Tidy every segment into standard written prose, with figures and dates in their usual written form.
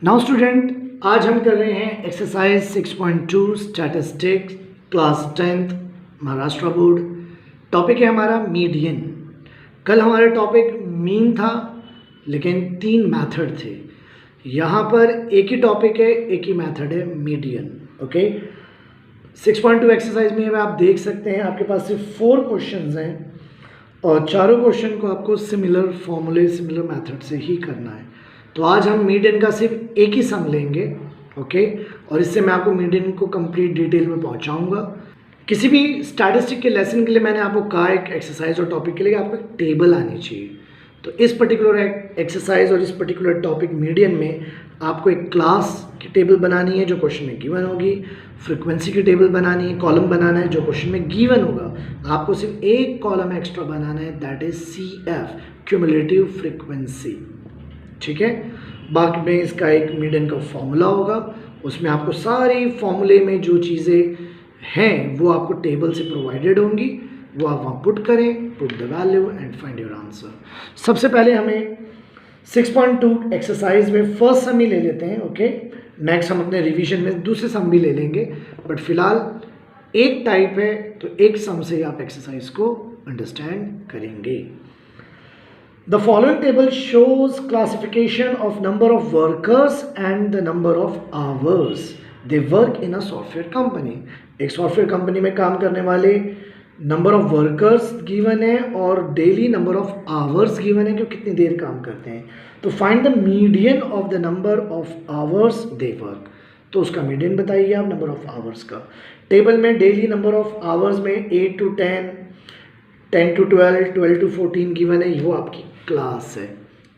Now student, आज हम कर रहे हैं exercise 6.2 statistics class 10th Maharashtra board. Topic है हमारा मीडियन। कल हमारा टॉपिक मीन था, लेकिन 3 मेथड थे। यहाँ पर एक ही टॉपिक है, एक ही मेथड है, मीडियन। ओके, 6.2 एक्सरसाइज में आप देख सकते हैं आपके पास सिर्फ 4 क्वेश्चंस हैं और चारों क्वेश्चन को आपको सिमिलर फॉर्मूले, सिमिलर मेथड से ही करना है। तो आज हम मीडियन का सिर्फ एक ही सम लेंगे। ओके, और इससे मैं आपको मीडियन को कंप्लीट डिटेल में पहुंचाऊंगा। किसी भी स्टैटिस्टिक के लेसन के लिए मैंने आपको कहा एक एक्सरसाइज और टॉपिक के लिए आपको एक टेबल आनी चाहिए। तो इस पर्टिकुलर एक्सरसाइज और इस पर्टिकुलर टॉपिक मीडियन में आपको एक क्लास की टेबल बनानी है जो क्वेश्चन में गिवन होगी, फ्रीक्वेंसी की टेबल बनानी है, कॉलम बनाना है जो क्वेश्चन में गिवन होगा। आपको सिर्फ एक कॉलम एक्स्ट्रा बनाना है, that is CF, cumulative frequency. ठीक है, बाकी में इसका एक मीडियन का फॉर्मूला होगा, उसमें आपको सारी फॉर्मूले में जो चीज़ें हैं वो आपको टेबल से प्रोवाइडेड होंगी, वो आप वहाँ पुट करें, put the value and find your answer. सबसे पहले हमें 6.2 एक्सरसाइज में फर्स्ट सम ही ले लेते हैं। ओके, नेक्स्ट हम अपने रिवीजन में दूसरे सम भी ले लेंगे, बट फिलहाल एक टाइप है तो एक सम से आप एक्सरसाइज को अंडरस्टैंड करेंगे। The following table shows classification of number of workers and the number of hours they work in a software company। एक सॉफ्टवेयर कंपनी में काम करने वाले नंबर ऑफ वर्कर्स गिवन है और daily number of hours given है कि कितनी देर काम करते हैं। तो find the median of the number of hours they work. तो उसका मीडियन बताइए आप नंबर ऑफ आवर्स का। टेबल में डेली नंबर ऑफ आवर्स में 8 to 10, 10 to 12, 12 to 14 गिवन है, वो आपकी क्लास है।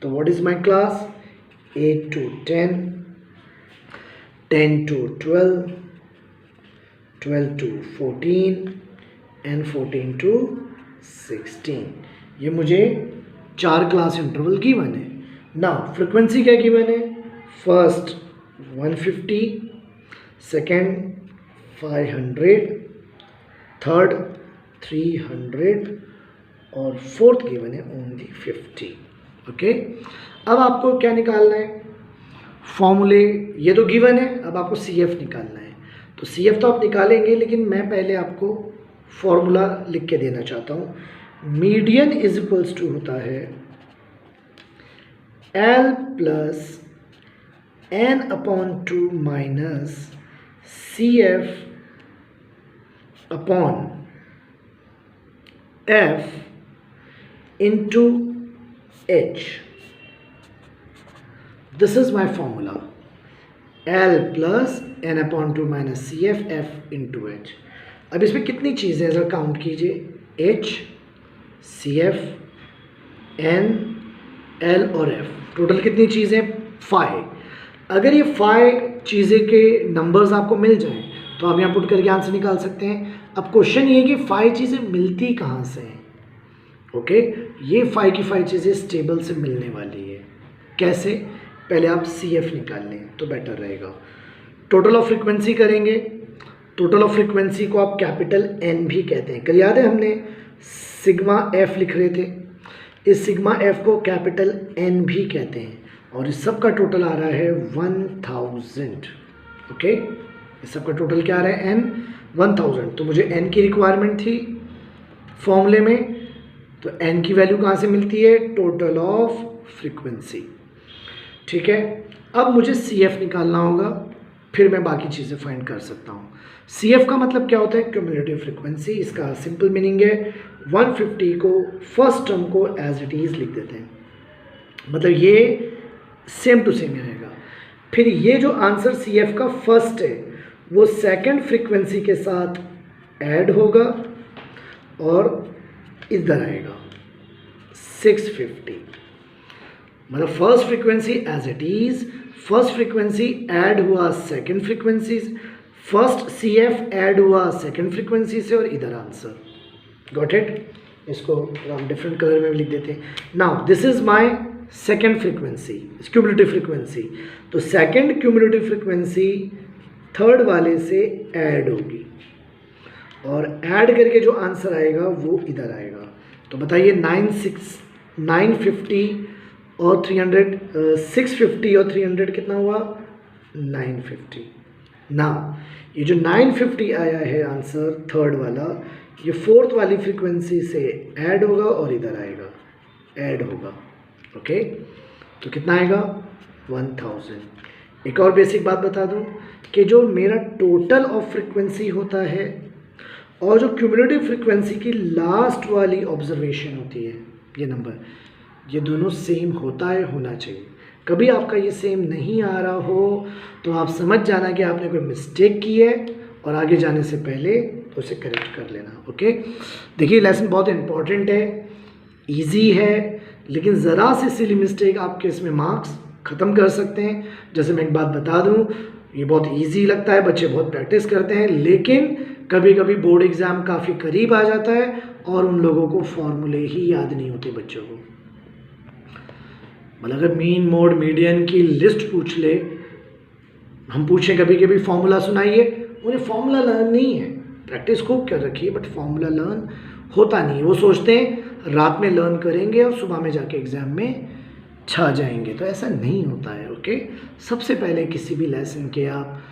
तो what is my class? 8 to 10, 10 to 12, 12 to 14 and 14 to 16। ये मुझे 4 क्लास इंटरवल गिवन है। नाउ फ्रीक्वेंसी क्या गिवन है? फर्स्ट 150, सेकेंड 500, थर्ड 300 और फोर्थ गिवन है ओनली 50। ओके, अब आपको क्या निकालना है? फॉर्मूले ये तो गिवन है, अब आपको CF निकालना है। तो CF तो आप निकालेंगे, लेकिन मैं पहले आपको फॉर्मूला लिख के देना चाहता हूँ। मीडियन इज इक्वल्स टू होता है L plus N/2 minus CF upon F into H। This is my formula, L plus N/2 minus CF F into H। अब इसमें कितनी चीज़ें हैं जरा काउंट कीजिए, H, CF, N, L और F। टोटल कितनी चीज़ें? 5। अगर ये 5 चीज़ें के नंबर्स आपको मिल जाएं तो आप यहाँ पुट करके आंसर निकाल सकते हैं। अब क्वेश्चन ये है कि 5 चीज़ें मिलती कहाँ से हैं? ओके, ये 5 की 5 चीज़ें इस टेबल से मिलने वाली है। कैसे? पहले आप CF निकाल लें तो बेटर रहेगा। टोटल ऑफ फ्रीक्वेंसी करेंगे। टोटल ऑफ फ्रीक्वेंसी को आप कैपिटल N भी कहते हैं। कल याद है हमने सिग्मा F लिख रहे थे, इस सिग्मा F को कैपिटल N भी कहते हैं और इस सब का टोटल आ रहा है 1000। ओके, इस सब का टोटल क्या आ रहा है? N 1000। तो मुझे N की रिक्वायरमेंट थी फॉर्मूले में, तो N की वैल्यू कहाँ से मिलती है? Total of frequency. ठीक है, अब मुझे CF निकालना होगा, फिर मैं बाकी चीज़ें फाइंड कर सकता हूँ। CF का मतलब क्या होता है? Cumulative frequency. इसका सिंपल मीनिंग है 150 को फर्स्ट टर्म को एज इट इज़ लिख देते हैं, मतलब ये सेम टू सेम रहेगा। फिर ये जो आंसर CF का फर्स्ट है वो सेकंड फ्रीक्वेंसी के साथ ऐड होगा और इधर आएगा 650। मतलब first frequency as it is, first frequency add हुआ second frequency, first CF add हुआ सेकंड फ्रीक्वेंसी से और इधर आंसर। Got it? इसको हम डिफरेंट कलर में लिख देते हैं। Now this is my second frequency, cumulative frequency. तो सेकंड क्यूमुलेटिव फ्रीक्वेंसी थर्ड वाले से ऐड होगी और ऐड करके जो आंसर आएगा वो इधर आएगा। तो बताइए 950 और 300 650 और 300 कितना हुआ 950। ना ये जो 950 आया है आंसर थर्ड वाला, ये फोर्थ वाली फ्रीक्वेंसी से ऐड होगा और इधर आएगा, ऐड होगा। ओके, तो कितना आएगा 1000। एक और बेसिक बात बता दूं कि जो मेरा टोटल ऑफ फ्रीक्वेंसी होता है और जो क्यूमुलेटिव फ्रीक्वेंसी की लास्ट वाली ऑब्जर्वेशन होती है, ये नंबर, ये दोनों सेम होता है, होना चाहिए। कभी आपका ये सेम नहीं आ रहा हो तो आप समझ जाना कि आपने कोई मिस्टेक की है और आगे जाने से पहले तो उसे करेक्ट कर लेना। ओके, देखिए लेसन बहुत इंपॉर्टेंट है, इजी है, लेकिन ज़रा सी सिली मिस्टेक आपके इसमें मार्क्स ख़त्म कर सकते हैं। जैसे मैं एक बात बता दूं, ये बहुत इजी लगता है, बच्चे बहुत प्रैक्टिस करते हैं, लेकिन कभी कभी बोर्ड एग्ज़ाम काफ़ी करीब आ जाता है और उन लोगों को फॉर्मूले ही याद नहीं होते बच्चों को। मतलब अगर मीन मोड मीडियन की लिस्ट पूछ ले, हम पूछें कभी कभी फॉर्मूला सुनाइए, उन्हें फॉर्मूला लर्न नहीं है, प्रैक्टिस खूब कर रखी है बट फॉर्मूला लर्न होता नहीं है। वो सोचते हैं रात में लर्न करेंगे और सुबह में जाके एग्ज़ाम में छा जाएंगे, तो ऐसा नहीं होता है। ओके, सबसे पहले किसी भी लेसन के आप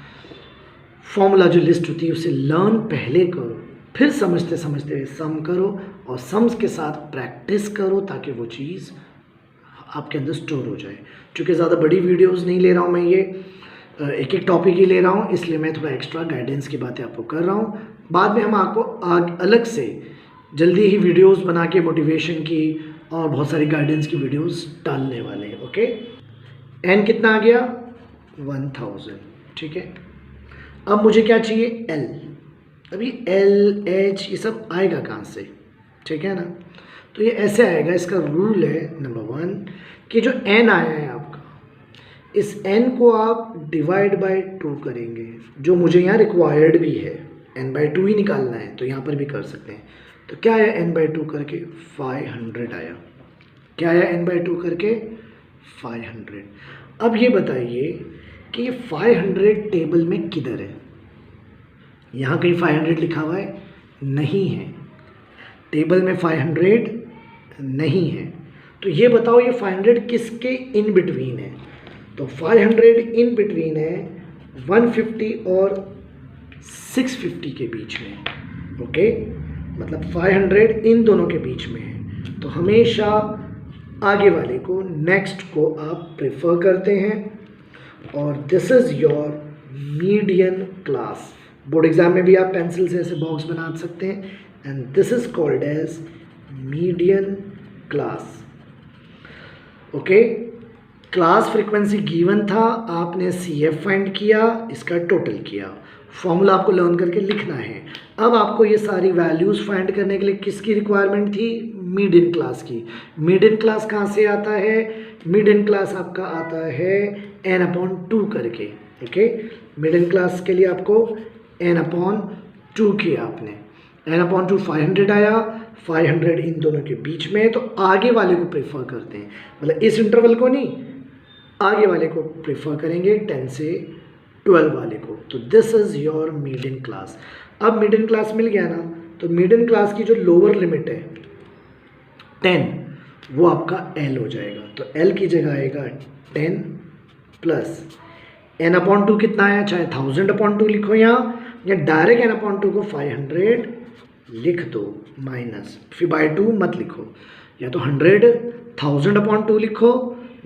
फॉर्मूला जो लिस्ट होती है उसे लर्न पहले करो, फिर समझते समझते सम करो और सम्स के साथ प्रैक्टिस करो ताकि वो चीज़ आपके अंदर स्टोर हो जाए। क्योंकि ज़्यादा बड़ी वीडियोस नहीं ले रहा हूँ मैं, ये एक एक टॉपिक ही ले रहा हूँ, इसलिए मैं थोड़ा एक्स्ट्रा गाइडेंस की बातें आपको कर रहा हूँ। बाद में हम आपको अलग से जल्दी ही वीडियोस बना के मोटिवेशन की और बहुत सारी गाइडेंस की वीडियोस डालने वाले हैं। ओके, एन कितना आ गया 1000। ठीक है, अब मुझे क्या चाहिए एल। अभी एल एच ये सब आएगा कहाँ से, ठीक है ना, तो ये ऐसे आएगा। इसका रूल है नंबर 1 कि जो एन आया है आपका, इस एन को आप डिवाइड बाय 2 करेंगे, जो मुझे यहाँ रिक्वायर्ड भी है, एन बाय 2 ही निकालना है तो यहाँ पर भी कर सकते हैं। तो क्या आया एन बाय 2 करके 500 आया। क्या आया एन बाय 2 करके 500। अब ये बताइए कि ये 500 टेबल में किधर है। यहाँ कहीं 500 लिखा हुआ है? नहीं है, टेबल में 500 नहीं है। तो ये बताओ ये 500 किसके इन बिटवीन है। तो 500 इन बिटवीन है 150 और 650 के बीच में। ओके, मतलब 500 इन दोनों के बीच में है। तो हमेशा आगे वाले को, नेक्स्ट को आप प्रेफर करते हैं और this is your median class. Board exam में भी आप पेंसिल से ऐसे बॉक्स बना सकते हैं and this is called as median class. Okay, class frequency given था, आपने CF फाइंड किया, इसका टोटल किया, फॉर्मूला आपको लर्न करके लिखना है। अब आपको ये सारी वैल्यूज़ फाइंड करने के लिए किसकी रिक्वायरमेंट थी? मीडियन क्लास की। मीडियन क्लास कहाँ से आता है? मीडियन क्लास आपका आता है n/2 करके। ओके, मीडियन क्लास के लिए आपको n/2 किया आपने, n/2 500 आया, 500 इन दोनों के बीच में, तो आगे वाले को प्रेफर करते हैं, मतलब इस इंटरवल को नहीं, आगे वाले को प्रेफर करेंगे 10 से 12 वाले को। तो this is your median class. अब मीडियन क्लास मिल गया ना, तो मीडियन क्लास की जो लोअर लिमिट है 10, वो आपका L हो जाएगा। तो L की जगह आएगा 10 प्लस n/2 कितना आया, चाहे 1000/2 लिखो या डायरेक्ट n/2 को 500 लिख दो, माइनस फिर बाय 2 मत लिखो, या तो 1000/2 लिखो,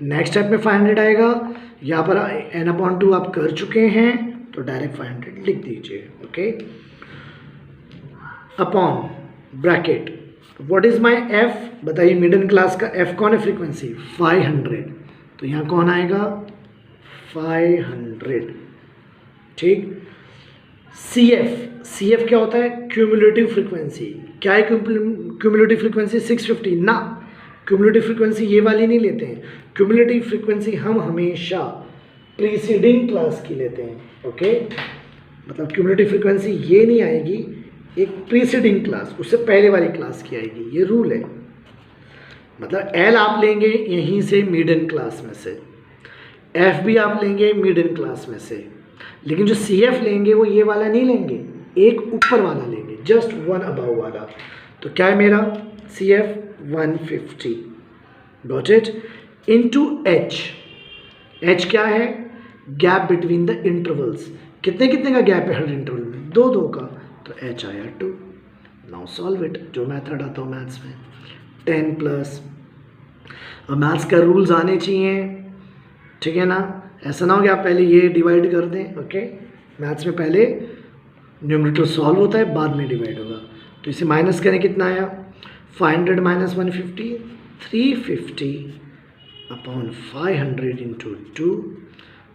नेक्स्ट स्टेप में 500 आएगा। यहाँ पर n/2 आप कर चुके हैं तो डायरेक्ट 500 लिख दीजिए। Okay, upon bracket what is my f, बताइए मीडियन क्लास का f कौन है फ्रीक्वेंसी 500, तो यहाँ कौन आएगा 500। ठीक, CF क्या होता है? Cumulative frequency. क्या है क्यूमुलेटिव फ्रीक्वेंसी? 650 ना, क्यूमुलेटिव फ्रीक्वेंसी ये वाली नहीं लेते हैं। क्यूमुलेटिव फ्रीक्वेंसी हम हमेशा प्रीसीडिंग क्लास की लेते हैं। ओके, मतलब क्यूमुलेटिव फ्रीक्वेंसी ये नहीं आएगी, एक प्रीसीडिंग क्लास, उससे पहले वाली क्लास की आएगी, ये रूल है। मतलब L आप लेंगे यहीं से मीडियन क्लास में से, F भी आप लेंगे मीडियन क्लास में से, लेकिन जो CF लेंगे वो ये वाला नहीं लेंगे, एक ऊपर वाला लेंगे, जस्ट 1 अबव वाला। तो क्या है मेरा CF 150, got it. Into H. H क्या है? Gap between the intervals. कितने कितने का गैप है हर इंटरवल में? 2 का, तो एच आया 2। नाउ सॉल्व इट, जो मेथड आता हो मैथ्स में। 10 प्लस, अब मैथ्स का रूल्स आने चाहिए, ठीक है ना? ऐसा ना हो कि आप पहले ये डिवाइड कर दें। ओके, मैथ्स में पहले न्यूमरेटर सॉल्व होता है, बाद में डिवाइड होगा। तो इसे माइनस करें, कितना आया? 500 माइनस 150, 350 अपॉन 500 इंटू 2,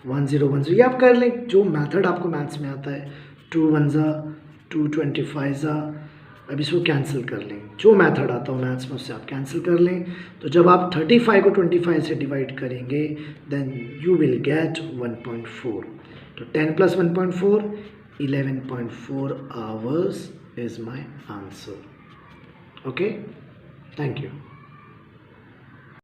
1010। ये आप कर लें जो मेथड आपको मैथ्स में आता है। 2 1 ज़ा 2, 25 ज़ा। अब इसको कैंसिल कर लें, जो मेथड आता हो मैथ्स में उससे आप कैंसिल कर लें। तो जब आप 35 को 25 से डिवाइड करेंगे देन यू विल गेट 1.4। तो 10 plus 1.4, 11.4 hours is my answer. Okay, thank you.